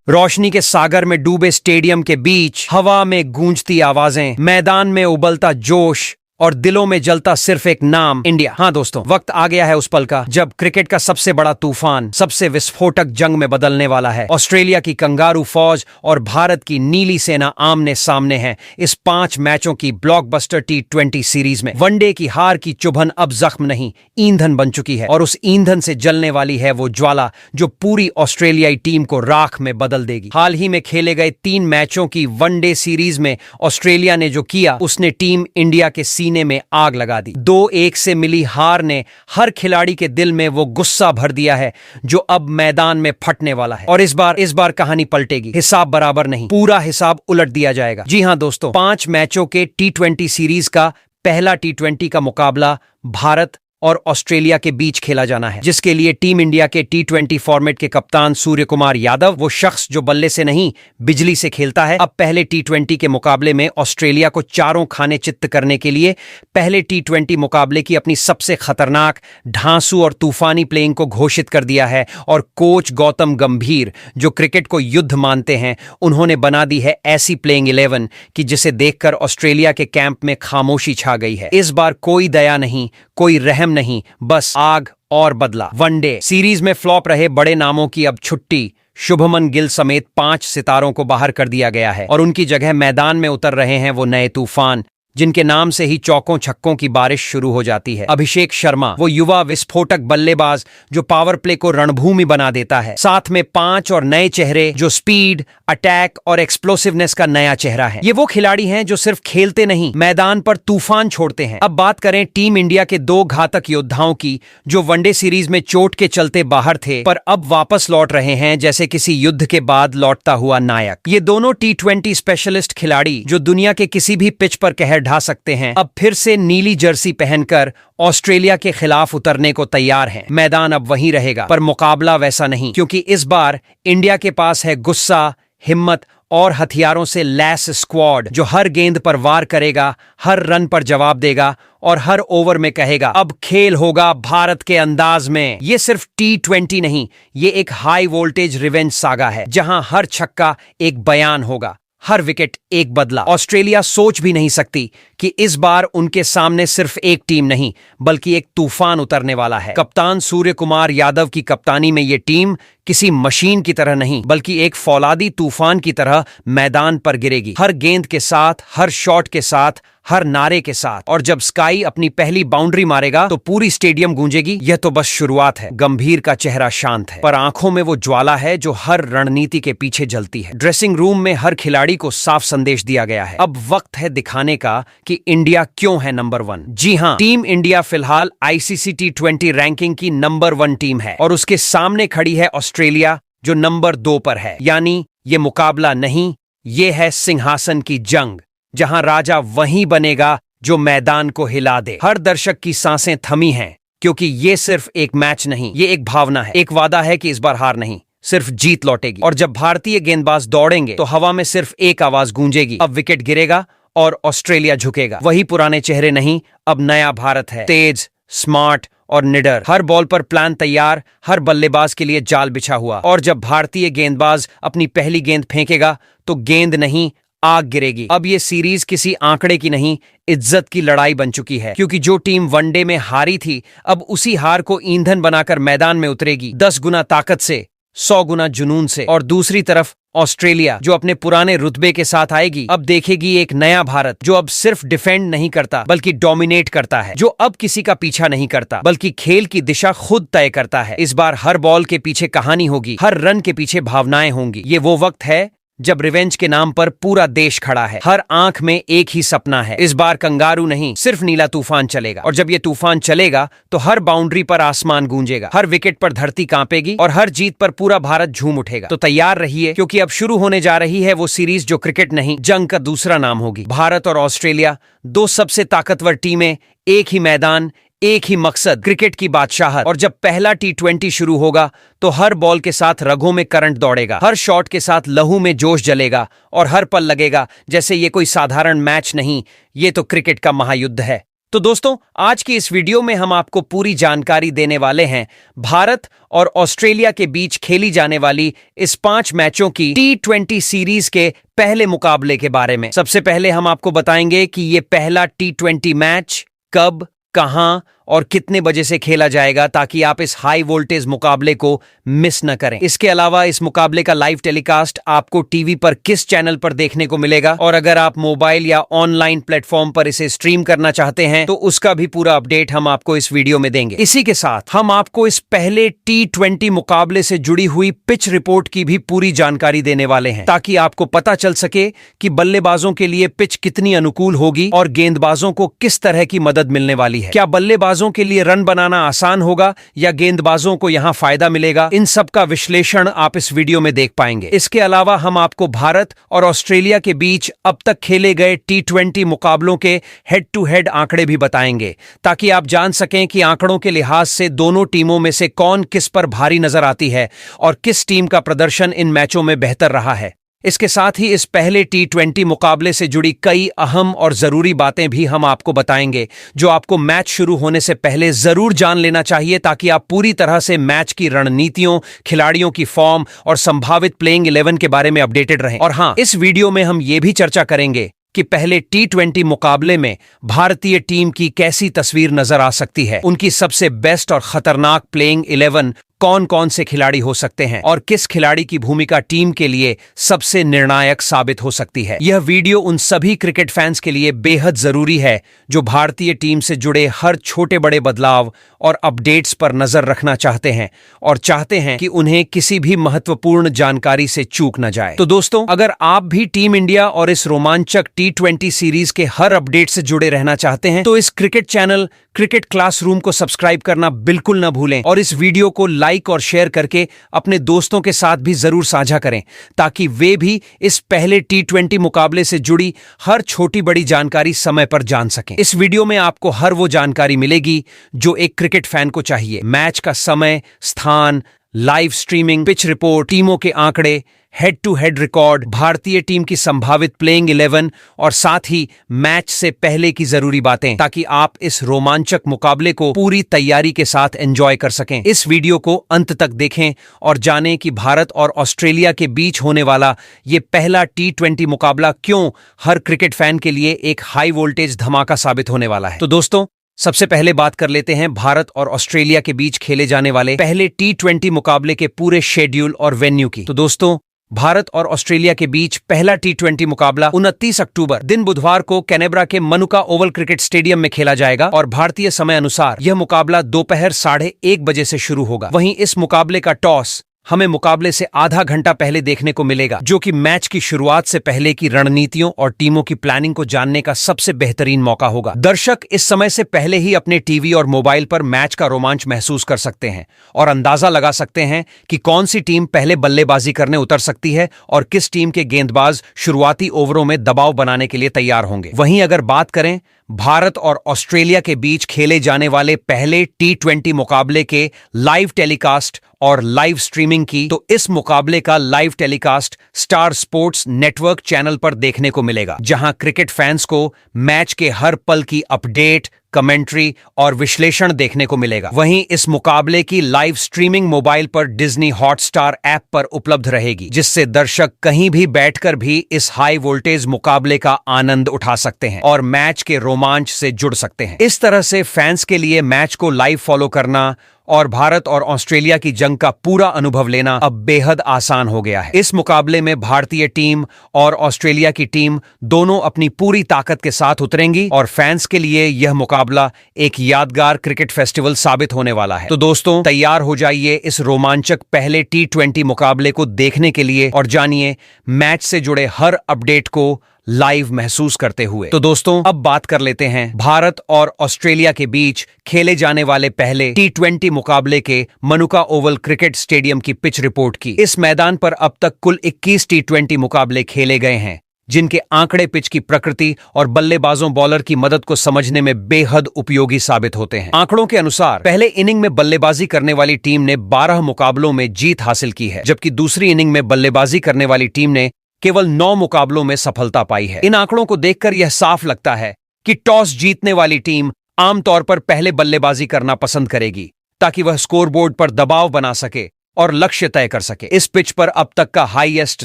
रोशनी के सागर में डूबे स्टेडियम के बीच हवा में गूंजती आवाजें, मैदान में उबलता जोश और दिलों में जलता सिर्फ एक नाम, इंडिया। हाँ दोस्तों, वक्त आ गया है उस पल का जब क्रिकेट का सबसे बड़ा तूफान सबसे विस्फोटक जंग में बदलने वाला है। ऑस्ट्रेलिया की कंगारू फौज और भारत की नीली सेना आमने सामने है इस 5 मैचों की ब्लॉकबस्टर T20 सीरीज में। वनडे की हार की चुभन अब जख्म नहीं, ईंधन बन चुकी है और उस ईंधन से जलने वाली है वो ज्वाला जो पूरी ऑस्ट्रेलियाई टीम को राख में बदल देगी। हाल ही में खेले गए 3 मैचों की वनडे सीरीज में ऑस्ट्रेलिया ने जो किया उसने टीम इंडिया के सीने में आग लगा दी। 2-1 से मिली हार ने हर खिलाड़ी के दिल में वो गुस्सा भर दिया है जो अब मैदान में फटने वाला है। और इस बार कहानी पलटेगी। हिसाब बराबर नहीं, पूरा हिसाब उलट दिया जाएगा। जी हां दोस्तों, 5 मैचों के T20 सीरीज का पहला T20 का मुकाबला भारत और ऑस्ट्रेलिया के बीच खेला जाना है, जिसके लिए टीम इंडिया के T20 फॉर्मेट के कप्तान सूर्य कुमार यादव, वो शख्स जो बल्ले से नहीं बिजली से खेलता है, अब पहले T20 के मुकाबले में ऑस्ट्रेलिया को चारों खाने चित्त करने के लिए पहले T20 मुकाबले की अपनी सबसे खतरनाक, ढांसू और तूफानी प्लेइंग को घोषित कर दिया है। और कोच गौतम गंभीर, जो क्रिकेट को युद्ध मानते हैं, उन्होंने बना दी है ऐसी प्लेइंग 11 कि जिसे देखकर ऑस्ट्रेलिया के कैंप में खामोशी छा गई है। इस बार कोई दया नहीं, कोई रहम नहीं, बस आग और बदला। वनडे सीरीज में फ्लॉप रहे बड़े नामों की अब छुट्टी। शुभमन गिल समेत 5 सितारों को बाहर कर दिया गया है और उनकी जगह मैदान में उतर रहे हैं वो नए तूफान जिनके नाम से ही चौकों छक्कों की बारिश शुरू हो जाती है। अभिषेक शर्मा, वो युवा विस्फोटक बल्लेबाज जो पावर प्ले को रणभूमि बना देता है। साथ में 5 और नए चेहरे जो स्पीड, अटैक और एक्सप्लोसिवनेस का नया चेहरा है। ये वो खिलाड़ी हैं जो सिर्फ खेलते नहीं, मैदान पर तूफान छोड़ते हैं। अब बात करें टीम इंडिया के 2 घातक योद्धाओं की जो वनडे सीरीज में चोट के चलते बाहर थे पर अब वापस लौट रहे हैं जैसे किसी युद्ध के बाद लौटता हुआ नायक। ये दोनों T20 स्पेशलिस्ट खिलाड़ी जो दुनिया के किसी भी पिच पर कहर ढा सकते हैं, अब फिर से नीली जर्सी पहनकर ऑस्ट्रेलिया के खिलाफ उतरने को तैयार हैं। मैदान अब वहीं रहेगा पर मुकाबला वैसा नहीं, क्योंकि इस बार इंडिया के पास है गुस्सा, हिम्मत और हथियारों से लैस स्क्वाड जो हर गेंद पर वार करेगा, हर रन पर जवाब देगा और हर ओवर में कहेगा अब खेल होगा भारत के अंदाज में। ये सिर्फ T20 नहीं, ये एक हाई वोल्टेज रिवेंज सागा है जहां हर छक्का एक बयान होगा, हर विकेट एक बदला। ऑस्ट्रेलिया सोच भी नहीं सकती कि इस बार उनके सामने सिर्फ एक टीम नहीं बल्कि एक तूफान उतरने वाला है। कप्तान सूर्य कुमार यादव की कप्तानी में ये टीम किसी मशीन की तरह नहीं बल्कि एक फौलादी तूफान की तरह मैदान पर गिरेगी, हर गेंद के साथ, हर शॉट के साथ, हर नारे के साथ। और जब स्काई अपनी पहली बाउंड्री मारेगा तो पूरी स्टेडियम गूंजेगी। यह तो बस शुरुआत है। गंभीर का चेहरा शांत है पर आंखों में वो ज्वाला है जो हर रणनीति के पीछे जलती है। ड्रेसिंग रूम में हर खिलाड़ी को साफ संदेश दिया गया है, अब वक्त है दिखाने का कि इंडिया क्यों है नंबर 1। जी हां, टीम इंडिया फिलहाल ICC T20 रैंकिंग की नंबर 1 टीम है और उसके सामने खड़ी है ऑस्ट्रेलिया जो नंबर 2 पर है। यानी ये मुकाबला नहीं, ये है सिंहासन की जंग जहां राजा वही बनेगा जो मैदान को हिला दे। हर दर्शक की सांसें थमी हैं क्योंकि ये सिर्फ एक मैच नहीं, ये एक भावना है, एक वादा है कि इस बार हार नहीं, सिर्फ जीत लौटेगी। और जब भारतीय गेंदबाज दौड़ेंगे तो हवा में सिर्फ एक आवाज गूंजेगी, अब विकेट गिरेगा और ऑस्ट्रेलिया झुकेगा। वही पुराने चेहरे नहीं, अब नया भारत है, तेज, स्मार्ट और निडर। हर बॉल पर प्लान तैयार, हर बल्लेबाज के लिए जाल बिछा हुआ। और जब भारतीय गेंदबाज अपनी पहली गेंद फेंकेगा तो गेंद नहीं, आग गिरेगी। अब ये सीरीज किसी आंकड़े की नहीं, इज्जत की लड़ाई बन चुकी है, क्योंकि जो टीम वनडे में हारी थी अब उसी हार को ईंधन बनाकर मैदान में उतरेगी, 10 गुना ताकत से, 100 गुना जुनून से। और दूसरी तरफ ऑस्ट्रेलिया जो अपने पुराने रुतबे के साथ आएगी, अब देखेगी एक नया भारत जो अब सिर्फ डिफेंड नहीं करता बल्कि डोमिनेट करता है, जो अब किसी का पीछा नहीं करता बल्कि खेल की दिशा खुद तय करता है। इस बार हर बॉल के पीछे कहानी होगी, हर रन के पीछे भावनाएं होंगी। ये वो वक्त है जब रिवेंज के नाम पर पूरा देश खड़ा है, हर आंख में एक ही सपना है। इस बार कंगारू नहीं, सिर्फ नीला तूफान चलेगा। और जब ये तूफान चलेगा तो हर बाउंड्री पर आसमान गूंजेगा, हर विकेट पर धरती कांपेगी और हर जीत पर पूरा भारत झूम उठेगा। तो तैयार रहिए, क्योंकि अब शुरू होने जा रही है वो सीरीज जो क्रिकेट नहीं, जंग का दूसरा नाम होगी। भारत और ऑस्ट्रेलिया, 2 सबसे ताकतवर टीमें, एक ही मैदान, एक ही मकसद, क्रिकेट की बादशाहत। और जब पहला T20 शुरू होगा तो हर बॉल के साथ रगों में करंट दौड़ेगा, हर शॉट के साथ लहू में जोश जलेगा और हर पल लगेगा जैसे ये कोई साधारण मैच नहीं, ये तो क्रिकेट का महायुद्ध है। तो दोस्तों, आज की इस वीडियो में हम आपको पूरी जानकारी देने वाले हैं भारत और ऑस्ट्रेलिया के बीच खेली जाने वाली इस 5 मैचों की T20 सीरीज के पहले मुकाबले के बारे में। सबसे पहले हम आपको बताएंगे कि ये पहला T20 मैच कब, कहां और कितने बजे से खेला जाएगा, ताकि आप इस हाई वोल्टेज मुकाबले को मिस न करें। इसके अलावा इस मुकाबले का लाइव टेलीकास्ट आपको टीवी पर किस चैनल पर देखने को मिलेगा, और अगर आप मोबाइल या ऑनलाइन प्लेटफॉर्म पर इसे स्ट्रीम करना चाहते हैं तो उसका भी पूरा अपडेट हम आपको इस वीडियो में देंगे। इसी के साथ हम आपको इस पहले T20 मुकाबले से जुड़ी हुई पिच रिपोर्ट की भी पूरी जानकारी देने वाले हैं, ताकि आपको पता चल सके कि बल्लेबाजों के लिए पिच कितनी अनुकूल होगी और गेंदबाजों को किस तरह की मदद मिलने वाली है। क्या बल्लेबाजों के लिए रन बनाना आसान होगा या गेंदबाजों को यहां फायदा मिलेगा, इन सब का विश्लेषण आप इस वीडियो में देख पाएंगे। इसके अलावा हम आपको भारत और ऑस्ट्रेलिया के बीच अब तक खेले गए T20 मुकाबलों के हेड टू हेड आंकड़े भी बताएंगे, ताकि आप जान सकें कि आंकड़ों के लिहाज से दोनों टीमों में से कौन किस पर भारी नजर आती है और किस टीम का प्रदर्शन इन मैचों में बेहतर रहा है। इसके साथ ही इस पहले T20 मुकाबले से जुड़ी कई अहम और जरूरी बातें भी हम आपको बताएंगे, जो आपको मैच शुरू होने से पहले जरूर जान लेना चाहिए, ताकि आप पूरी तरह से मैच की रणनीतियों, खिलाड़ियों की फॉर्म और संभावित प्लेइंग 11 के बारे में अपडेटेड रहें। और हां, इस वीडियो में हम ये भी चर्चा करेंगे कि पहले T20 मुकाबले में भारतीय टीम की कैसी तस्वीर नजर आ सकती है, उनकी सबसे बेस्ट और खतरनाक प्लेइंग 11 कौन कौन से खिलाड़ी हो सकते हैं और किस खिलाड़ी की भूमिका टीम के लिए सबसे निर्णायक साबित हो सकती है। यह वीडियो उन सभी क्रिकेट फैंस के लिए बेहद जरूरी है जो भारतीय टीम से जुड़े हर छोटे बड़े बदलाव और अपडेट्स पर नजर रखना चाहते हैं और चाहते हैं कि उन्हें किसी भी महत्वपूर्ण जानकारी से चूक न जाए। तो दोस्तों, अगर आप भी टीम इंडिया और इस रोमांचक T20 सीरीज के हर अपडेट से जुड़े रहना चाहते हैं तो इस क्रिकेट चैनल क्रिकेट क्लासरूम को सब्सक्राइब करना बिल्कुल न भूलें और इस वीडियो को लाइक और शेयर करके अपने दोस्तों के साथ भी जरूर साझा करें, ताकि वे भी इस पहले T20 मुकाबले से जुड़ी हर छोटी बड़ी जानकारी समय पर जान सकें। इस वीडियो में आपको हर वो जानकारी मिलेगी जो एक क्रिकेट फैन को चाहिए। मैच का समय, स्थान, लाइव स्ट्रीमिंग, पिच रिपोर्ट, टीमों के आंकड़े, हेड टू हेड रिकॉर्ड, भारतीय टीम की संभावित प्लेइंग 11 और साथ ही मैच से पहले की जरूरी बातें, ताकि आप इस रोमांचक मुकाबले को पूरी तैयारी के साथ एंजॉय कर सकें। इस वीडियो को अंत तक देखें और जानें कि भारत और ऑस्ट्रेलिया के बीच होने वाला ये पहला T20 मुकाबला क्यों हर क्रिकेट फैन के लिए एक हाई वोल्टेज धमाका साबित होने वाला है। तो दोस्तों, सबसे पहले बात कर लेते हैं भारत और ऑस्ट्रेलिया के बीच खेले जाने वाले पहले T20 मुकाबले के पूरे शेड्यूल और वेन्यू की। तो दोस्तों, भारत और ऑस्ट्रेलिया के बीच पहला T20 मुकाबला 29 अक्टूबर दिन बुधवार को कैनबरा के मनुका ओवल क्रिकेट स्टेडियम में खेला जाएगा और भारतीय समय अनुसार यह मुकाबला दोपहर 1:30 बजे से शुरू होगा। वहीं इस मुकाबले का टॉस हमें मुकाबले से आधा घंटा पहले देखने को मिलेगा, जो कि मैच की शुरुआत से पहले की रणनीतियों और टीमों की प्लानिंग को जानने का सबसे बेहतरीन मौका होगा। दर्शक इस समय से पहले ही अपने टीवी और मोबाइल पर मैच का रोमांच महसूस कर सकते हैं और अंदाजा लगा सकते हैं कि कौन सी टीम पहले बल्लेबाजी करने उतर सकती है और किस टीम के गेंदबाज शुरुआती ओवरों में दबाव बनाने के लिए तैयार होंगे। वहीं अगर बात करें भारत और ऑस्ट्रेलिया के बीच खेले जाने वाले पहले T20 मुकाबले के लाइव टेलीकास्ट और लाइव स्ट्रीमिंग की, तो इस मुकाबले का live telecast star sports network channel पर देखने को मिलेगा, जहां क्रिकेट फैंस को मैच के हर पल की अपडेट, कमेंट्री और विश्लेषण देखने को मिलेगा। वहीं इस मुकाबले की लाइव स्ट्रीमिंग मोबाइल पर डिज्नी हॉटस्टार ऐप पर उपलब्ध रहेगी, जिससे दर्शक कहीं भी बैठकर भी इस हाई वोल्टेज मुकाबले का आनंद उठा सकते हैं और मैच के रोमांच से जुड़ सकते हैं। इस तरह से फैंस के लिए मैच को लाइव फॉलो करना और भारत और ऑस्ट्रेलिया की जंग का पूरा अनुभव लेना अब बेहद आसान हो गया है। इस मुकाबले में भारतीय टीम और ऑस्ट्रेलिया की टीम दोनों अपनी पूरी ताकत के साथ उतरेंगी और फैंस के लिए यह मुकाबला एक यादगार क्रिकेट फेस्टिवल साबित होने वाला है। तो दोस्तों, तैयार हो जाइए इस रोमांचक पहले T20 मुकाबले को देखने के लिए और जानिए मैच से जुड़े हर अपडेट को लाइव महसूस करते हुए। तो दोस्तों, अब बात कर लेते हैं भारत और ऑस्ट्रेलिया के बीच खेले जाने वाले पहले T20 मुकाबले के मनुका ओवल क्रिकेट स्टेडियम की पिच रिपोर्ट की। इस मैदान पर अब तक कुल 21 T20 मुकाबले खेले गए हैं, जिनके आंकड़े पिच की प्रकृति और बल्लेबाजों बॉलर की मदद को समझने में बेहद उपयोगी साबित होते हैं। आंकड़ों के अनुसार पहले इनिंग में बल्लेबाजी करने वाली टीम ने 12 मुकाबलों में जीत हासिल की है, जबकि दूसरी इनिंग में बल्लेबाजी करने वाली टीम ने केवल 9 मुकाबलों में सफलता पाई है। इन आंकड़ों को देखकर यह साफ लगता है कि टॉस जीतने वाली टीम आमतौर पर पहले बल्लेबाजी करना पसंद करेगी ताकि वह स्कोरबोर्ड पर दबाव बना सके और लक्ष्य तय कर सके। इस पिच पर अब तक का हाईएस्ट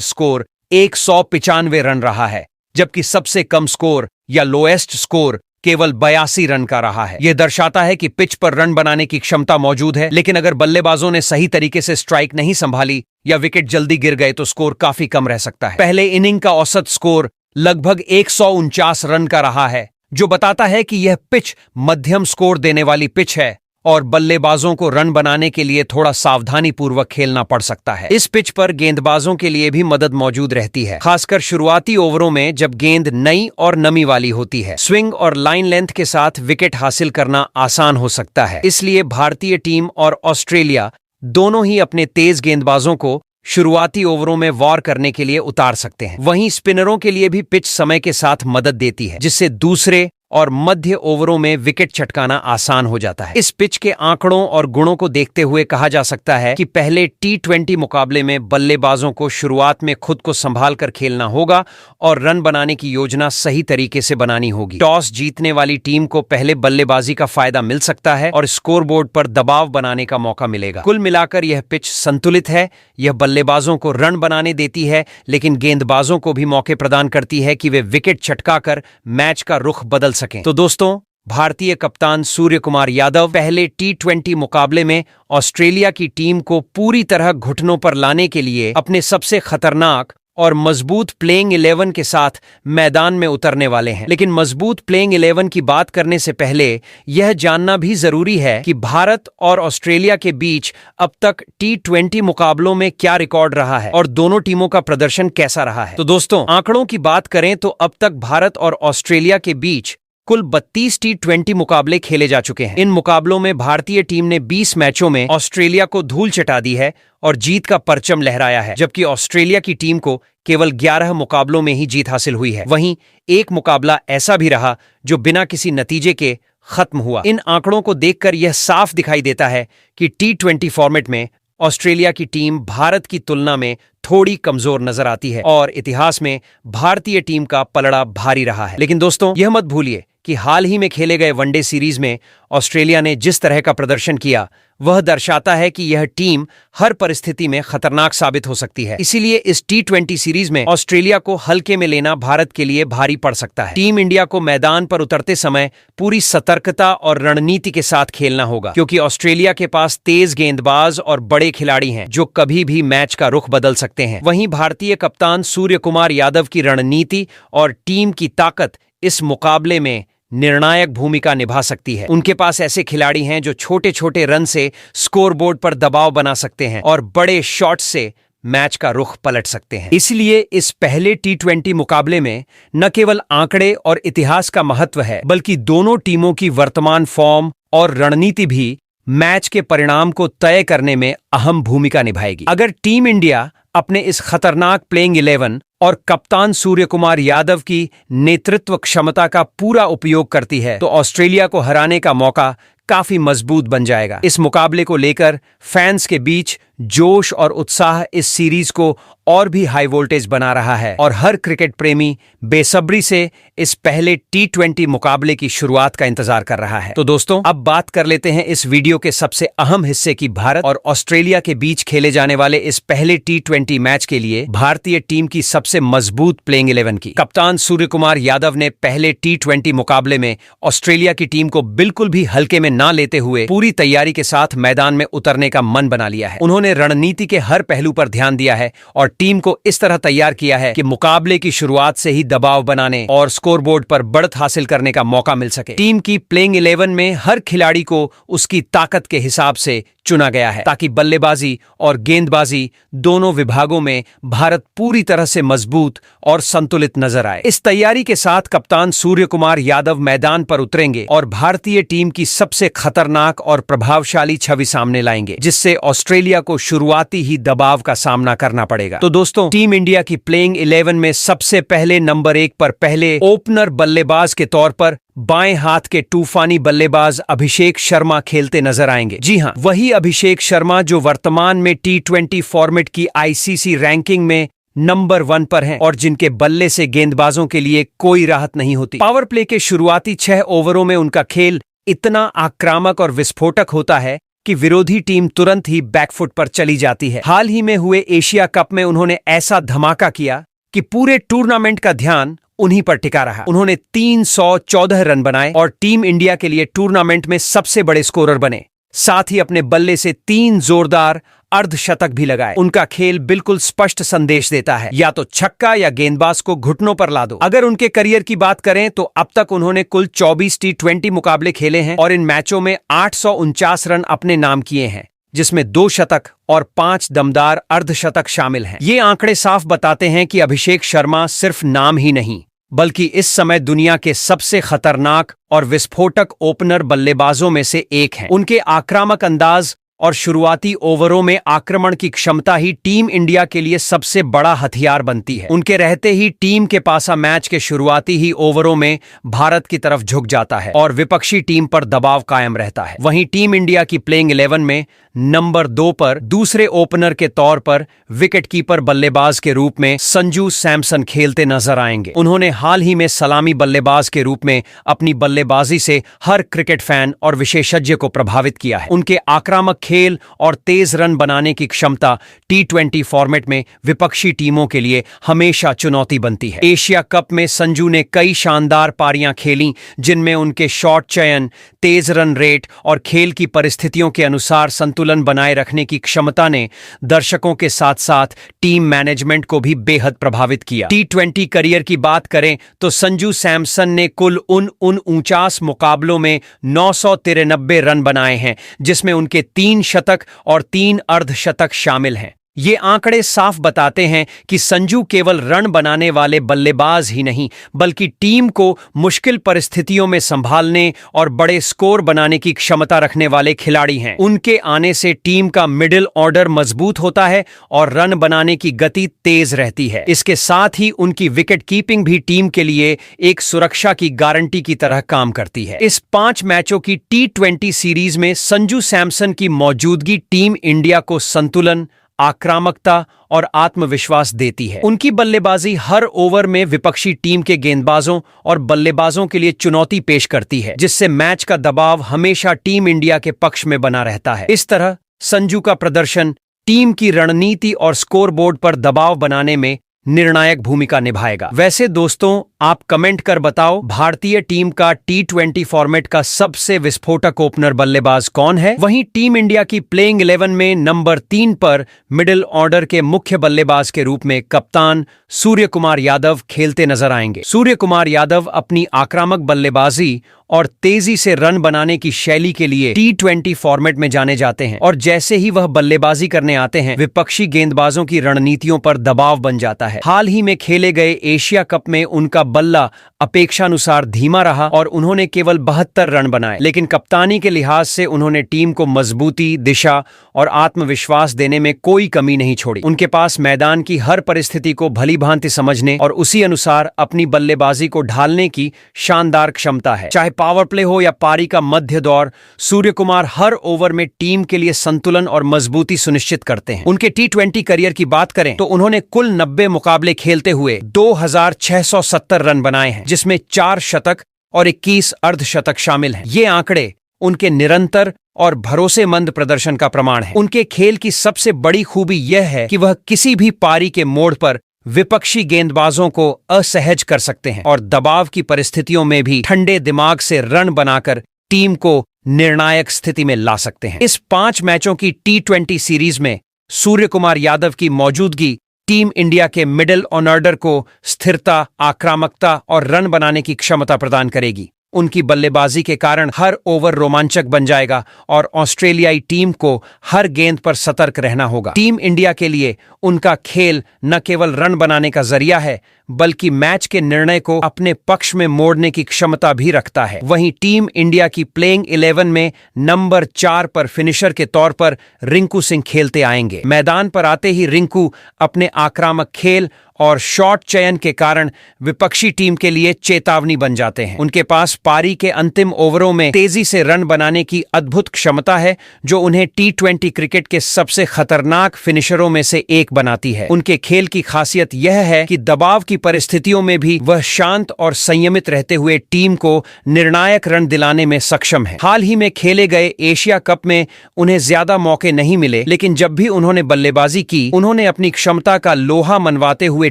स्कोर 195 रन रहा है, जबकि सबसे कम स्कोर या लोएस्ट स्कोर केवल 82 रन का रहा है। यह दर्शाता है कि पिच पर रन बनाने की क्षमता मौजूद है, लेकिन अगर बल्लेबाजों ने सही तरीके से स्ट्राइक नहीं संभाली या विकेट जल्दी गिर गए तो स्कोर काफी कम रह सकता है। पहले इनिंग का औसत स्कोर लगभग 149 रन का रहा है, जो बताता है कि यह पिच मध्यम स्कोर देने वाली पिच है और बल्लेबाजों को रन बनाने के लिए थोड़ा सावधानी पूर्वक खेलना पड़ सकता है। इस पिच पर गेंदबाजों के लिए भी मदद मौजूद रहती है, खासकर शुरुआती ओवरों में जब गेंद नई और नमी वाली होती है। स्विंग और लाइन लेंथ के साथ विकेट हासिल करना आसान हो सकता है, इसलिए भारतीय टीम और ऑस्ट्रेलिया दोनों ही अपने तेज गेंदबाजों को शुरुआती ओवरों में वार करने के लिए उतार सकते हैं। वहीं स्पिनरों के लिए भी पिच समय के साथ मदद देती है, जिससे दूसरे और मध्य ओवरों में विकेट चटकाना आसान हो जाता है। इस पिच के आंकड़ों और गुणों को देखते हुए कहा जा सकता है कि पहले T20 मुकाबले में बल्लेबाजों को शुरुआत में खुद को संभाल कर खेलना होगा और रन बनाने की योजना सही तरीके से बनानी होगी। टॉस जीतने वाली टीम को पहले बल्लेबाजी का फायदा मिल सकता है और स्कोरबोर्ड पर दबाव बनाने का मौका मिलेगा। कुल मिलाकर यह पिच संतुलित है। यह बल्लेबाजों को रन बनाने देती है, लेकिन गेंदबाजों को भी मौके प्रदान करती है कि वे विकेट चटकाकर मैच का रुख बदल सकें। तो दोस्तों, भारतीय कप्तान सूर्य कुमार यादव पहले T20 मुकाबले में ऑस्ट्रेलिया की टीम को पूरी तरह घुटनों पर लाने के लिए अपने सबसे खतरनाक और मजबूत प्लेइंग 11 के साथ मैदान में उतरने वाले हैं। लेकिन मजबूत प्लेइंग 11 की बात करने से पहले यह जानना भी जरूरी है कि भारत और ऑस्ट्रेलिया के बीच अब तक T20 मुकाबलों में क्या रिकॉर्ड रहा है और दोनों टीमों का प्रदर्शन कैसा रहा है। तो दोस्तों, आंकड़ों की बात करें तो अब तक भारत और ऑस्ट्रेलिया के बीच कुल 32 T20 मुकाबले खेले जा चुके हैं। इन मुकाबलों में भारतीय टीम ने 20 मैचों में ऑस्ट्रेलिया को धूल चटा दी है और जीत का परचम लहराया है, जबकि ऑस्ट्रेलिया की टीम को केवल 11 मुकाबलों में ही जीत हासिल हुई है। वहीं एक मुकाबला ऐसा भी रहा जो बिना किसी नतीजे के खत्म हुआ। इन आंकड़ों को देखकर यह साफ दिखाई देता है कि T20 फॉर्मेट में ऑस्ट्रेलिया की टीम भारत की तुलना में थोड़ी कमजोर नजर आती है और इतिहास में भारतीय टीम का पलड़ा भारी रहा है। लेकिन दोस्तों, यह मत भूलिए कि हाल ही में खेले गए वनडे सीरीज में ऑस्ट्रेलिया ने जिस तरह का प्रदर्शन किया वह दर्शाता है कि यह टीम हर परिस्थिति में खतरनाक साबित हो सकती है। इसीलिए इस T20 सीरीज में ऑस्ट्रेलिया को हल्के में लेना भारत के लिए भारी पड़ सकता है। टीम इंडिया को मैदान पर उतरते समय पूरी सतर्कता और रणनीति के साथ खेलना होगा, क्योंकि ऑस्ट्रेलिया के पास तेज गेंदबाज और बड़े खिलाड़ी हैं जो कभी भी मैच का रुख बदल सकते हैं। वहीं भारतीय कप्तान सूर्य कुमार यादव की रणनीति और टीम की ताकत इस मुकाबले में निर्णायक भूमिका निभा सकती है। उनके पास ऐसे खिलाड़ी हैं जो छोटे छोटे रन से स्कोरबोर्ड पर दबाव बना सकते हैं और बड़े शॉट से मैच का रुख पलट सकते हैं। इसलिए इस पहले T20 मुकाबले में न केवल आंकड़े और इतिहास का महत्व है, बल्कि दोनों टीमों की वर्तमान फॉर्म और रणनीति भी मैच के परिणाम को तय करने में अहम भूमिका निभाएगी। अगर टीम इंडिया अपने इस खतरनाक प्लेइंग 11 और कप्तान सूर्य कुमार यादव की नेतृत्व क्षमता का पूरा उपयोग करती है तो ऑस्ट्रेलिया को हराने का मौका काफी मजबूत बन जाएगा। इस मुकाबले को लेकर फैंस के बीच जोश और उत्साह इस सीरीज को और भी हाई वोल्टेज बना रहा है और हर क्रिकेट प्रेमी बेसब्री से इस पहले T20 मुकाबले की शुरुआत का इंतजार कर रहा है। तो दोस्तों, अब बात कर लेते हैं इस वीडियो के सबसे अहम हिस्से की, भारत और ऑस्ट्रेलिया के बीच खेले जाने वाले इस पहले T20 मैच के लिए भारतीय टीम की सबसे मजबूत प्लेइंग 11 की। कप्तान सूर्य कुमार यादव ने पहले T20 मुकाबले में ऑस्ट्रेलिया की टीम को बिल्कुल भी हल्के में ना लेते हुए पूरी तैयारी के साथ मैदान में उतरने का मन बना लिया है। उन्होंने रणनीति के हर पहलू पर ध्यान दिया है और टीम को इस तरह तैयार किया है कि मुकाबले की शुरुआत से ही दबाव बनाने और स्कोरबोर्ड पर बढ़त हासिल करने का मौका मिल सके। टीम की प्लेइंग 11 में हर खिलाड़ी को उसकी ताकत के हिसाब से चुना गया है ताकि बल्लेबाजी और गेंदबाजी दोनों विभागों में भारत पूरी तरह से मजबूत और संतुलित नजर आए। इस तैयारी के साथ कप्तान सूर्य कुमार यादव मैदान पर उतरेंगे और भारतीय टीम की सबसे खतरनाक और प्रभावशाली छवि सामने लाएंगे, जिससे ऑस्ट्रेलिया को शुरुआती ही दबाव का सामना करना पड़ेगा। तो दोस्तों, टीम इंडिया की प्लेइंग 11 में सबसे पहले नंबर 1 पर पहले ओपनर बल्लेबाज के तौर पर बाएं हाथ के तूफानी बल्लेबाज अभिषेक शर्मा खेलते नजर आएंगे। जी हां, वही अभिषेक शर्मा जो वर्तमान में T20 फॉर्मेट की ICC रैंकिंग में नंबर 1 पर हैं और जिनके बल्ले से गेंदबाजों के लिए कोई राहत नहीं होती। पावर प्ले के शुरुआती 6 ओवरों में उनका खेल इतना आक्रामक और विस्फोटक होता है कि विरोधी टीम तुरंत ही बैकफुट पर चली जाती है। हाल ही में हुए एशिया कप में उन्होंने ऐसा धमाका किया कि पूरे टूर्नामेंट का ध्यान उन्हीं पर टिका रहा। उन्होंने 314 रन बनाए और टीम इंडिया के लिए टूर्नामेंट में सबसे बड़े स्कोरर बने। साथ ही अपने बल्ले से 3 जोरदार अर्धशतक भी लगाए। उनका खेल बिल्कुल स्पष्ट संदेश देता है, या तो छक्का या गेंदबाज को घुटनों पर ला दो। अगर उनके करियर की बात करें तो अब तक उन्होंने कुल 24 T20 मुकाबले खेले हैं और इन मैचों में 849 रन अपने नाम किए हैं, जिसमें 2 शतक और 5 दमदार अर्धशतक शामिल हैं। ये आंकड़े साफ बताते हैं कि अभिषेक शर्मा सिर्फ नाम ही नहीं, बल्कि इस समय दुनिया के सबसे खतरनाक और विस्फोटक ओपनर बल्लेबाजों में से एक हैं। उनके आक्रामक अंदाज और शुरुआती ओवरों में आक्रमण की क्षमता ही टीम इंडिया के लिए सबसे बड़ा हथियार बनती है। उनके रहते ही टीम के पासा मैच के शुरुआती ही ओवरों में भारत की तरफ झुक जाता है और विपक्षी टीम पर दबाव कायम रहता है। वहीं टीम इंडिया की प्लेइंग 11 में नंबर 2 पर दूसरे ओपनर के तौर पर विकेटकीपर बल्लेबाज के रूप में संजू सैमसन खेलते नजर आएंगे। उन्होंने हाल ही में सलामी बल्लेबाज के रूप में अपनी बल्लेबाजी से हर क्रिकेट फैन और विशेषज्ञ को प्रभावित किया है। उनके आक्रामक खेल और तेज रन बनाने की क्षमता T20 फॉर्मेट में विपक्षी टीमों के लिए हमेशा चुनौती बनती है। एशिया कप में संजू ने कई शानदार पारियां खेलीं, जिनमें उनके शॉट चयन, तेज रन रेट और खेल की परिस्थितियों के अनुसार संतुलन बनाए रखने की क्षमता ने दर्शकों के साथ साथ टीम मैनेजमेंट को भी बेहद प्रभावित किया। T20 करियर की बात करें तो संजू सैमसन ने कुल उन 49 मुकाबलों में 993 रन बनाए हैं, जिसमें उनके 3 शतक और 3 अर्धशतक शामिल हैं। ये आंकड़े साफ बताते हैं कि संजू केवल रन बनाने वाले बल्लेबाज ही नहीं, बल्कि टीम को मुश्किल परिस्थितियों में संभालने और बड़े स्कोर बनाने की क्षमता रखने वाले खिलाड़ी हैं। उनके आने से टीम का मिडिल ऑर्डर मजबूत होता है और रन बनाने की गति तेज रहती है। इसके साथ ही उनकी विकेट कीपिंग भी टीम के लिए एक सुरक्षा की गारंटी की तरह काम करती है। इस 5 मैचों की T20 सीरीज में संजू सैमसन की मौजूदगी टीम इंडिया को संतुलन, आक्रामकता और आत्मविश्वास देती है। उनकी बल्लेबाजी हर ओवर में विपक्षी टीम के गेंदबाजों और बल्लेबाजों के लिए चुनौती पेश करती है, जिससे मैच का दबाव हमेशा टीम इंडिया के पक्ष में बना रहता है। इस तरह संजू का प्रदर्शन टीम की रणनीति और स्कोरबोर्ड पर दबाव बनाने में निर्णायक भूमिका निभाएगा। वैसे दोस्तों, आप कमेंट कर बताओ, भारतीय टीम का T20 फॉर्मेट का सबसे विस्फोटक ओपनर बल्लेबाज कौन है? वहीं टीम इंडिया की प्लेइंग 11 में नंबर 3 पर मिडिल ऑर्डर के मुख्य बल्लेबाज के रूप में कप्तान सूर्य कुमार यादव खेलते नजर आएंगे। सूर्य कुमार यादव अपनी आक्रामक बल्लेबाजी और तेजी से रन बनाने की शैली के लिए T20 फॉर्मेट में जाने जाते हैं, और जैसे ही वह बल्लेबाजी करने आते हैं, विपक्षी गेंदबाजों की रणनीतियों पर दबाव बन जाता है। हाल ही में खेले गए एशिया कप में उनका बल्ला अपेक्षानुसार धीमा रहा और उन्होंने केवल 72 रन बनाए, लेकिन कप्तानी के लिहाज से उन्होंने टीम को मजबूती, दिशा और आत्मविश्वास देने में कोई कमी नहीं छोड़ी। उनके पास मैदान की हर परिस्थिति को भली भांति समझने और उसी अनुसार अपनी बल्लेबाजी को ढालने की शानदार क्षमता है। चाहे पावर प्ले हो या पारी का मध्य दौर, सूर्य कुमार हर ओवर में टीम के लिए संतुलन और मजबूती सुनिश्चित करते हैं। उनके T20 करियर की बात करें तो उन्होंने कुल 90 मुकाबले खेलते हुए 2670 रन बनाए हैं, जिसमें 4 शतक और 21 अर्धशतक शामिल हैं। ये आंकड़े उनके निरंतर और भरोसेमंद प्रदर्शन का प्रमाण है। उनके खेल की सबसे बड़ी खूबी यह है कि वह किसी भी पारी के मोड़ पर विपक्षी गेंदबाजों को असहज कर सकते हैं और दबाव की परिस्थितियों में भी ठंडे दिमाग से रन बनाकर टीम को निर्णायक स्थिति में ला सकते हैं। इस 5 मैचों की T20 सीरीज में सूर्य कुमार यादव की मौजूदगी टीम इंडिया के मिडिल ऑर्डर को स्थिरता, आक्रामकता और रन बनाने की क्षमता प्रदान करेगी। उनकी बल्लेबाजी के कारण हर ओवर रोमांचक बन जाएगा और ऑस्ट्रेलियाई टीम को हर गेंद पर सतर्क रहना होगा। टीम इंडिया के लिए उनका खेल न केवल रन बनाने का जरिया है, बल्कि मैच के निर्णय को अपने पक्ष में मोड़ने की क्षमता भी रखता है। वहीं टीम इंडिया की प्लेइंग 11 में नंबर 4 पर फिनिशर के तौर पर रिंकू सिंह खेलते आएंगे। मैदान पर आते ही रिंकू अपने आक्रामक खेल और शॉट चयन के कारण विपक्षी टीम के लिए चेतावनी बन जाते हैं। उनके पास पारी के अंतिम ओवरों में तेजी से रन बनाने की अद्भुत क्षमता है, जो उन्हें T20 क्रिकेट के सबसे खतरनाक फिनिशरों में से एक बनाती है। उनके खेल की खासियत यह है कि दबाव की परिस्थितियों में भी वह शांत और संयमित रहते हुए टीम को निर्णायक रन दिलाने में सक्षम है। हाल ही में खेले गए एशिया कप में उन्हें ज्यादा मौके नहीं मिले, लेकिन जब भी उन्होंने बल्लेबाजी की उन्होंने अपनी क्षमता का लोहा मनवाते हुए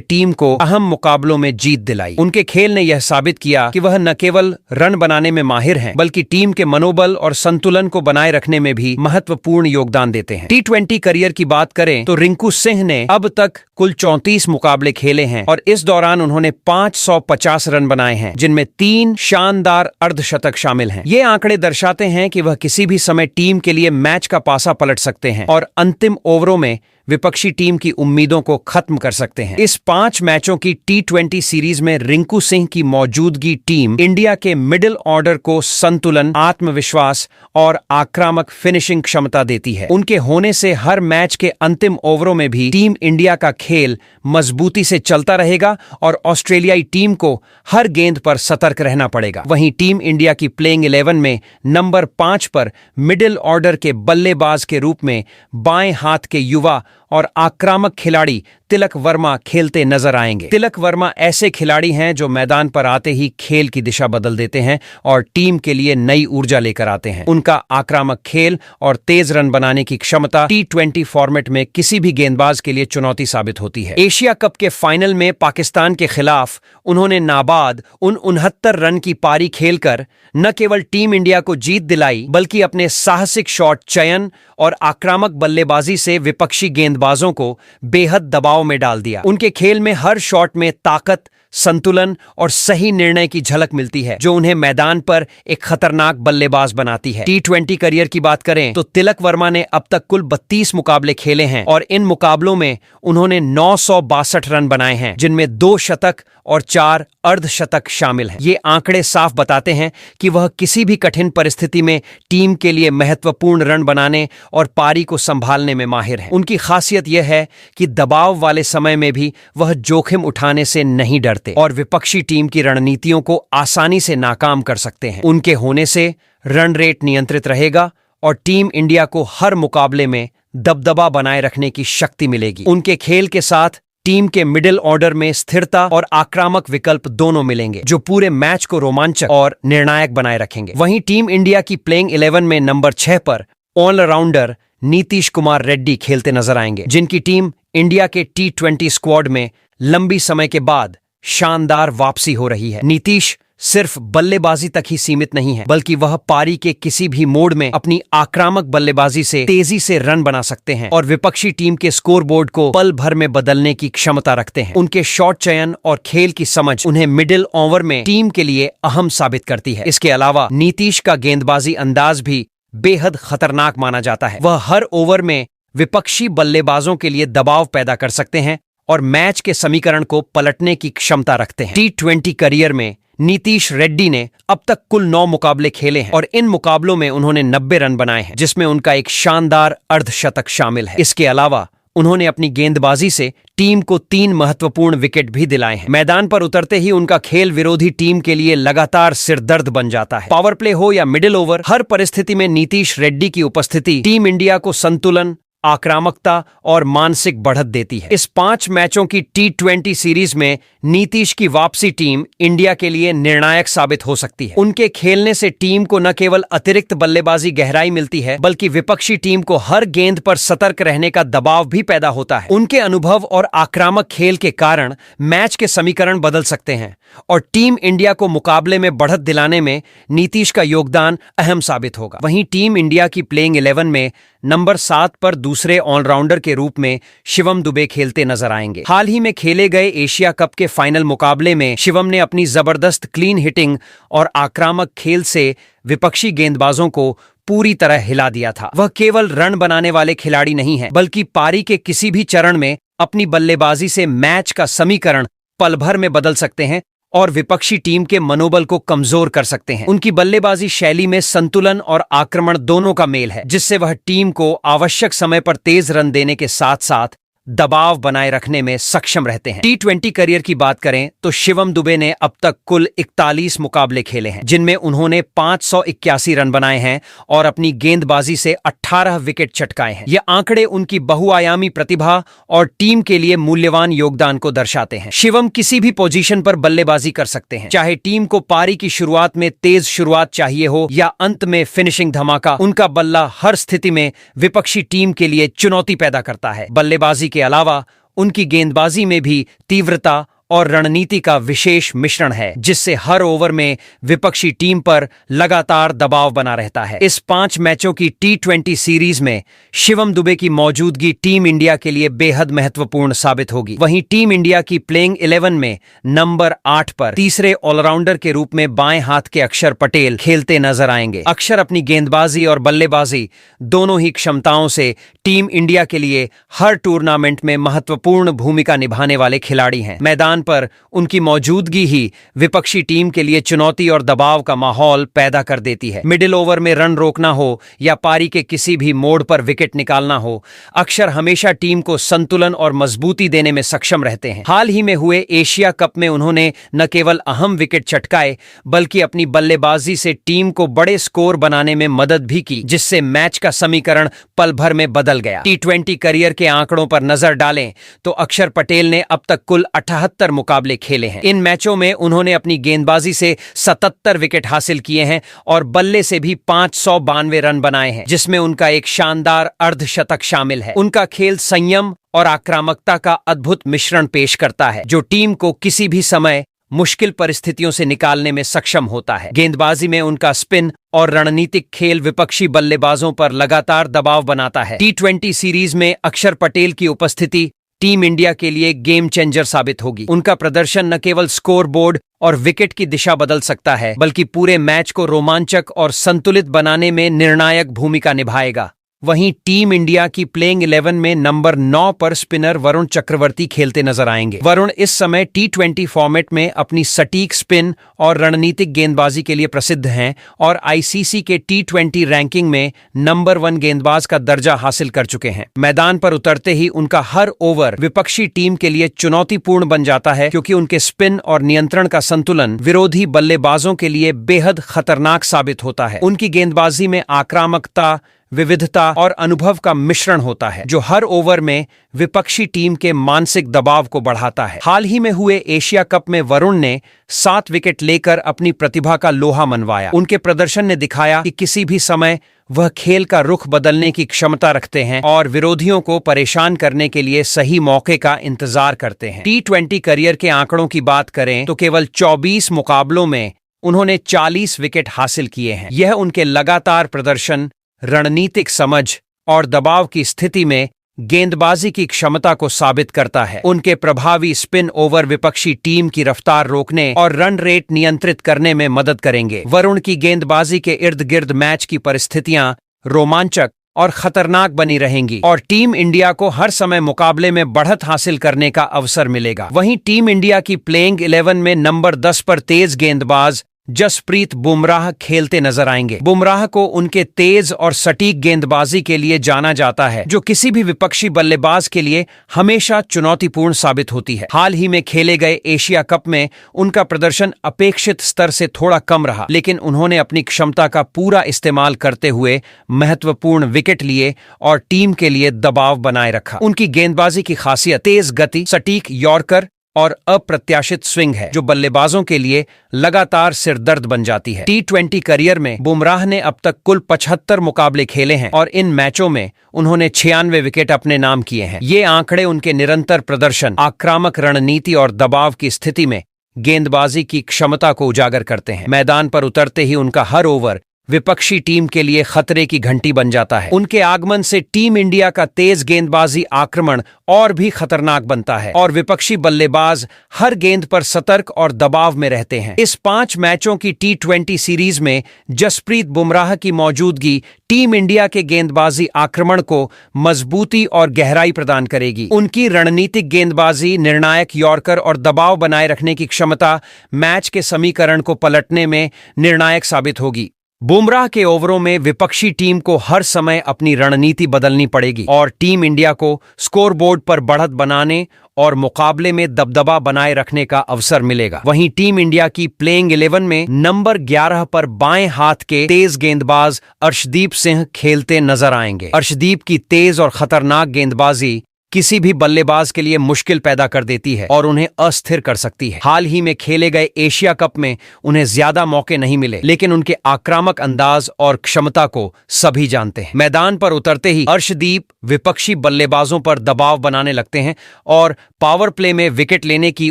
टीम को अहम मुकाबलों में जीत दिलाई। उनके खेल ने यह साबित किया कि वह न केवल रन बनाने में माहिर हैं, बल्कि टीम के मनोबल और संतुलन को बनाए रखने में भी महत्वपूर्ण योगदान देते हैं। T20 करियर की बात करें तो रिंकू सिंह ने अब तक कुल 34 मुकाबले खेले हैं और इस दौरान उन्होंने 550 रन बनाए हैं, जिनमें 3 शानदार अर्धशतक शामिल हैं। ये आंकड़े दर्शाते हैं कि वह किसी भी समय टीम के लिए मैच का पासा पलट सकते हैं और अंतिम ओवरों में विपक्षी टीम की उम्मीदों को खत्म कर सकते हैं। इस 5 मैचों की T20 सीरीज में रिंकू सिंह की मौजूदगी टीम इंडिया के मिडिल ऑर्डर को संतुलन, आत्मविश्वास और आक्रामक फिनिशिंग क्षमता देती है। उनके होने से हर मैच के अंतिम ओवरों में भी टीम इंडिया का खेल मजबूती से चलता रहेगा और ऑस्ट्रेलियाई टीम को हर गेंद पर सतर्क रहना पड़ेगा। वहीं टीम इंडिया की प्लेइंग 11 में नंबर 5 पर मिडिल ऑर्डर के बल्लेबाज के रूप में बाएं हाथ के युवा और आक्रामक खिलाड़ी तिलक वर्मा खेलते नजर आएंगे। तिलक वर्मा ऐसे खिलाड़ी हैं जो मैदान पर आते ही खेल की दिशा बदल देते हैं और टीम के लिए नई ऊर्जा लेकर आते हैं। उनका आक्रामक खेल और तेज रन बनाने की क्षमता T20 फॉर्मेट में किसी भी गेंदबाज के लिए चुनौती साबित होती है। एशिया कप के फाइनल में पाकिस्तान के खिलाफ उन्होंने नाबाद 69 रन की पारी खेलकर न केवल टीम इंडिया को जीत दिलाई, बल्कि अपने साहसिक शॉट चयन और आक्रामक बल्लेबाजी से विपक्षी गेंदबाजों को बेहद दबाव में डाल दिया। उनके खेल में हर शॉट में ताकत, संतुलन और सही निर्णय की झलक मिलती है, जो उन्हें मैदान पर एक खतरनाक बल्लेबाज बनाती है। T20 करियर की बात करें तो तिलक वर्मा ने अब तक कुल 32 मुकाबले खेले हैं और इन मुकाबलों में उन्होंने 962 रन बनाए हैं, जिनमें 2 शतक और 4 अर्धशतक शामिल हैं। ये आंकड़े साफ बताते हैं कि वह किसी भी कठिन परिस्थिति में टीम के लिए महत्वपूर्ण रन बनाने और पारी को संभालने में माहिर हैं। उनकी खासियत यह है कि दबाव वाले समय में भी वह जोखिम उठाने से नहीं डरते और विपक्षी टीम की रणनीतियों को आसानी से नाकाम कर सकते हैं। उनके होने से रन रेट नियंत्रित रहेगा और टीम इंडिया को हर मुकाबले में दबदबा बनाए रखने की शक्ति मिलेगी। उनके खेल के साथ टीम के मिडिल ऑर्डर में स्थिरता और आक्रामक विकल्प दोनों मिलेंगे, जो पूरे मैच को रोमांचक और निर्णायक बनाए रखेंगे। वहीं टीम इंडिया की प्लेइंग 11 में नंबर 6 पर ऑलराउंडर नीतीश कुमार रेड्डी खेलते नजर आएंगे, जिनकी टीम इंडिया के T20 स्क्वाड में लंबी समय के बाद शानदार वापसी हो रही है। नीतीश सिर्फ बल्लेबाजी तक ही सीमित नहीं है, बल्कि वह पारी के किसी भी मोड़ में अपनी आक्रामक बल्लेबाजी से तेजी से रन बना सकते हैं और विपक्षी टीम के स्कोरबोर्ड को पल भर में बदलने की क्षमता रखते हैं। उनके शॉट चयन और खेल की समझ उन्हें मिडिल ओवर में टीम के लिए अहम साबित करती है। इसके अलावा नीतीश का गेंदबाजी अंदाज भी बेहद खतरनाक माना जाता है। वह हर ओवर में विपक्षी बल्लेबाजों के लिए दबाव पैदा कर सकते हैं और मैच के समीकरण को पलटने की क्षमता रखते हैं। T20 करियर में नीतीश रेड्डी ने अब तक कुल 9 मुकाबले खेले हैं और इन मुकाबलों में उन्होंने 90 रन बनाए हैं, जिसमें उनका एक शानदार अर्धशतक शामिल है। इसके अलावा उन्होंने अपनी गेंदबाजी से टीम को 3 महत्वपूर्ण विकेट भी दिलाए हैं। मैदान पर उतरते ही उनका खेल विरोधी टीम के लिए लगातार सिरदर्द बन जाता है। पावर प्ले हो या मिडिल ओवर, हर परिस्थिति में नीतीश रेड्डी की उपस्थिति टीम इंडिया को संतुलन, आक्रामकता और मानसिक बढ़त देती है। इस 5 मैचों की T20 सीरीज में नीतीश की वापसी टीम इंडिया के लिए निर्णायक साबित हो सकती है। उनके खेलने से टीम को न केवल अतिरिक्त बल्लेबाजी गहराई मिलती है, बल्कि विपक्षी टीम को हर गेंद पर सतर्क रहने का दबाव भी पैदा होता है। उनके अनुभव और आक्रामक खेल के कारण मैच के समीकरण बदल सकते हैं और टीम इंडिया को मुकाबले में बढ़त दिलाने में नीतीश का योगदान अहम साबित होगा। वहीं टीम इंडिया की प्लेइंग 11 में नंबर 7 पर दूसरे ऑलराउंडर के रूप में शिवम दुबे खेलते नजर आएंगे। हाल ही में खेले गए एशिया कप के फाइनल मुकाबले में शिवम ने अपनी जबरदस्त क्लीन हिटिंग और आक्रामक खेल से विपक्षी गेंदबाजों को पूरी तरह हिला दिया था। वह केवल रन बनाने वाले खिलाड़ी नहीं है, बल्कि पारी के किसी भी चरण में अपनी बल्लेबाजी से मैच का समीकरण पल भर में बदल सकते हैं और विपक्षी टीम के मनोबल को कमजोर कर सकते हैं। उनकी बल्लेबाजी शैली में संतुलन और आक्रमण दोनों का मेल है, जिससे वह टीम को आवश्यक समय पर तेज रन देने के साथ साथ दबाव बनाए रखने में सक्षम रहते हैं। टी20 करियर की बात करें तो शिवम दुबे ने अब तक कुल 41 मुकाबले खेले हैं, जिनमें उन्होंने 581 रन बनाए हैं और अपनी गेंदबाजी से 18 विकेट चटकाए हैं। ये आंकड़े उनकी बहुआयामी प्रतिभा और टीम के लिए मूल्यवान योगदान को दर्शाते हैं। शिवम किसी भी पोजीशन पर बल्लेबाजी कर सकते हैं, चाहे टीम को पारी की शुरुआत में तेज शुरुआत चाहिए हो या अंत में फिनिशिंग धमाका। उनका बल्ला हर स्थिति में विपक्षी टीम के लिए चुनौती पैदा करता है। बल्लेबाजी के अलावा उनकी गेंदबाजी में भी तीव्रता और रणनीति का विशेष मिश्रण है, जिससे हर ओवर में विपक्षी टीम पर लगातार दबाव बना रहता है। इस 5 मैचों की टी20 सीरीज में शिवम दुबे की मौजूदगी टीम इंडिया के लिए बेहद महत्वपूर्ण साबित होगी। वहीं टीम इंडिया की प्लेइंग 11 में नंबर 8 पर तीसरे ऑलराउंडर के रूप में बाएं हाथ के अक्षर पटेल खेलते नजर आएंगे। अक्षर अपनी गेंदबाजी और बल्लेबाजी दोनों ही क्षमताओं से टीम इंडिया के लिए हर टूर्नामेंट में महत्वपूर्ण भूमिका निभाने वाले खिलाड़ी हैं। मैदान पर उनकी मौजूदगी ही विपक्षी टीम के लिए चुनौती और दबाव का माहौल पैदा कर देती है। मिडिल ओवर में रन रोकना हो या पारी के किसी भी मोड़ पर विकेट निकालना हो, अक्षर हमेशा टीम को संतुलन और मजबूती देने में सक्षम रहते हैं। हाल ही में हुए एशिया कप में उन्होंने न केवल अहम विकेट चटकाए, बल्कि अपनी बल्लेबाजी से टीम को बड़े स्कोर बनाने में मदद भी की, जिससे मैच का समीकरण पल भर में बदल गया। टी20 करियर के आंकड़ों पर नजर डालें तो अक्षर पटेल ने अब तक कुल 78 मुकाबले खेले हैं। इन मैचों में उन्होंने अपनी गेंदबाजी से 77 विकेट हासिल किए हैं और बल्ले से भी 592 रन बनाए हैं, जिसमें उनका एक शानदार अर्धशतक शामिल है। उनका खेल संयम और आक्रामकता का अद्भुत मिश्रण पेश करता है, जो टीम को किसी भी समय मुश्किल परिस्थितियों से निकालने में सक्षम होता है। गेंदबाजी में उनका स्पिन और रणनीतिक खेल विपक्षी बल्लेबाजों पर लगातार दबाव बनाता है। टी20 सीरीज में अक्षर पटेल की उपस्थिति टीम इंडिया के लिए गेम चेंजर साबित होगी। उनका प्रदर्शन न केवल स्कोर बोर्ड और विकेट की दिशा बदल सकता है, बल्कि पूरे मैच को रोमांचक और संतुलित बनाने में निर्णायक भूमिका निभाएगा। वहीं टीम इंडिया की प्लेइंग 11 में नंबर 9 पर स्पिनर वरुण चक्रवर्ती खेलते नजर आएंगे। वरुण इस समय टी20 फॉर्मेट में अपनी सटीक स्पिन और रणनीतिक गेंदबाजी के लिए प्रसिद्ध हैं और आईसीसी के टी20 रैंकिंग में नंबर 1 गेंदबाज का दर्जा हासिल कर चुके हैं। मैदान पर उतरते ही उनका हर ओवर विपक्षी टीम के लिए चुनौतीपूर्ण बन जाता है, क्योंकि उनके स्पिन और नियंत्रण का संतुलन विरोधी बल्लेबाजों के लिए बेहद खतरनाक साबित होता है। उनकी गेंदबाजी में आक्रामकता, विविधता और अनुभव का मिश्रण होता है, जो हर ओवर में विपक्षी टीम के मानसिक दबाव को बढ़ाता है। हाल ही में हुए एशिया कप में वरुण ने 7 विकेट लेकर अपनी प्रतिभा का लोहा मनवाया। उनके प्रदर्शन ने दिखाया कि किसी भी समय वह खेल का रुख बदलने की क्षमता रखते हैं और विरोधियों को परेशान करने के लिए सही मौके का इंतजार करते हैं। टी20 करियर के आंकड़ों की बात करें तो केवल 24 मुकाबलों में उन्होंने 40 विकेट हासिल किए हैं। यह उनके लगातार प्रदर्शन, रणनीतिक समझ और दबाव की स्थिति में गेंदबाजी की क्षमता को साबित करता है। उनके प्रभावी स्पिन ओवर विपक्षी टीम की रफ्तार रोकने और रन रेट नियंत्रित करने में मदद करेंगे। वरुण की गेंदबाजी के इर्द गिर्द मैच की परिस्थितियां रोमांचक और खतरनाक बनी रहेंगी और टीम इंडिया को हर समय मुकाबले में बढ़त हासिल करने का अवसर मिलेगा। वहीं टीम इंडिया की प्लेइंग 11 में नंबर 10 पर तेज गेंदबाज जसप्रीत बुमराह खेलते नजर आएंगे। बुमराह को उनके तेज और सटीक गेंदबाजी के लिए जाना जाता है, जो किसी भी विपक्षी बल्लेबाज के लिए हमेशा चुनौतीपूर्ण साबित होती है। हाल ही में खेले गए एशिया कप में उनका प्रदर्शन अपेक्षित स्तर से थोड़ा कम रहा, लेकिन उन्होंने अपनी क्षमता का पूरा इस्तेमाल करते हुए महत्वपूर्ण विकेट लिए और टीम के लिए दबाव बनाए रखा। उनकी गेंदबाजी की खासियत तेज गति, सटीक यॉर्कर और अप्रत्याशित स्विंग है, जो बल्लेबाजों के लिए लगातार सिरदर्द बन जाती है। टी20 करियर में बुमराह ने अब तक कुल 75 मुकाबले खेले हैं और इन मैचों में उन्होंने 96 विकेट अपने नाम किए हैं। ये आंकड़े उनके निरंतर प्रदर्शन, आक्रामक रणनीति और दबाव की स्थिति में गेंदबाजी की क्षमता को उजागर करते हैं। मैदान पर उतरते ही उनका हर ओवर विपक्षी टीम के लिए खतरे की घंटी बन जाता है। उनके आगमन से टीम इंडिया का तेज गेंदबाजी आक्रमण और भी खतरनाक बनता है और विपक्षी बल्लेबाज हर गेंद पर सतर्क और दबाव में रहते हैं। इस 5 मैचों की टी20 सीरीज में जसप्रीत बुमराह की मौजूदगी टीम इंडिया के गेंदबाजी आक्रमण को मजबूती और गहराई प्रदान करेगी। उनकी रणनीतिक गेंदबाजी, निर्णायक यॉर्कर और दबाव बनाए रखने की क्षमता मैच के समीकरण को पलटने में निर्णायक साबित होगी। बुमराह के ओवरों में विपक्षी टीम को हर समय अपनी रणनीति बदलनी पड़ेगी और टीम इंडिया को स्कोरबोर्ड पर बढ़त बनाने और मुकाबले में दबदबा बनाए रखने का अवसर मिलेगा। वहीं टीम इंडिया की प्लेइंग 11 में नंबर 11 पर बाएं हाथ के तेज गेंदबाज अर्शदीप सिंह खेलते नजर आएंगे। अर्शदीप की तेज और खतरनाक गेंदबाजी किसी भी बल्लेबाज के लिए मुश्किल पैदा कर देती है और उन्हें अस्थिर कर सकती है। हाल ही में खेले गए एशिया कप में उन्हें ज्यादा मौके नहीं मिले, लेकिन उनके आक्रामक अंदाज और क्षमता को सभी जानते हैं। मैदान पर उतरते ही अर्शदीप विपक्षी बल्लेबाजों पर दबाव बनाने लगते हैं और पावर प्ले में विकेट लेने की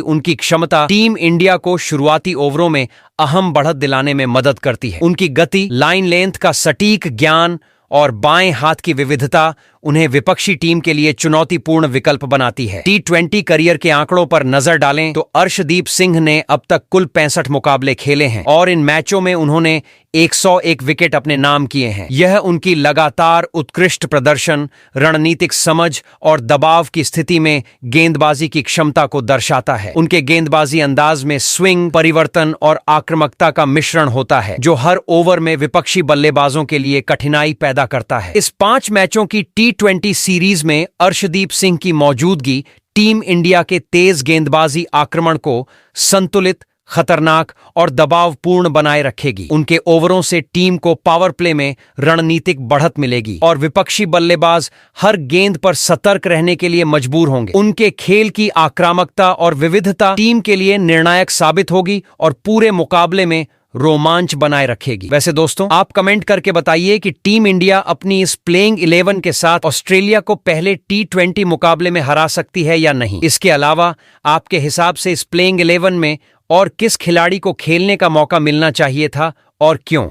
उनकी क्षमता टीम इंडिया को शुरुआती ओवरों में अहम बढ़त दिलाने में मदद करती है। उनकी गति, लाइन लेंथ का सटीक ज्ञान और बाएं हाथ की विविधता उन्हें विपक्षी टीम के लिए चुनौतीपूर्ण विकल्प बनाती है। T20 करियर के आंकड़ों पर नजर डालें तो अर्शदीप सिंह ने अब तक कुल 65 मुकाबले खेले हैं और इन मैचों में उन्होंने 101 विकेट अपने नाम किए हैं। यह उनकी लगातार उत्कृष्ट प्रदर्शन, रणनीतिक समझ और दबाव की स्थिति में गेंदबाजी की क्षमता को दर्शाता है। उनके गेंदबाजी अंदाज में स्विंग, परिवर्तन और आक्रामकता का मिश्रण होता है, जो हर ओवर में विपक्षी बल्लेबाजों के लिए कठिनाई पैदा करता है। इस 5 मैचों की T20 सीरीज में अर्शदीप सिंह की मौजूदगी टीम इंडिया के तेज गेंदबाजी आक्रमण को संतुलित, खतरनाक और दबावपूर्ण बनाए रखेगी। उनके ओवरों से टीम को पावर प्ले में रणनीतिक बढ़त मिलेगी और विपक्षी बल्लेबाज हर गेंद पर सतर्क रहने के लिए मजबूर होंगे। उनके खेल की आक्रामकता और विविधता टीम के लिए निर्णायक साबित होगी और पूरे मुकाबले में रोमांच बनाए रखेगी। वैसे दोस्तों, आप कमेंट करके बताइए कि टीम इंडिया अपनी इस प्लेइंग 11 के साथ ऑस्ट्रेलिया को पहले T20 मुकाबले में हरा सकती है या नहीं। इसके अलावा आपके हिसाब से इस प्लेइंग 11 में और किस खिलाड़ी को खेलने का मौका मिलना चाहिए था और क्यों।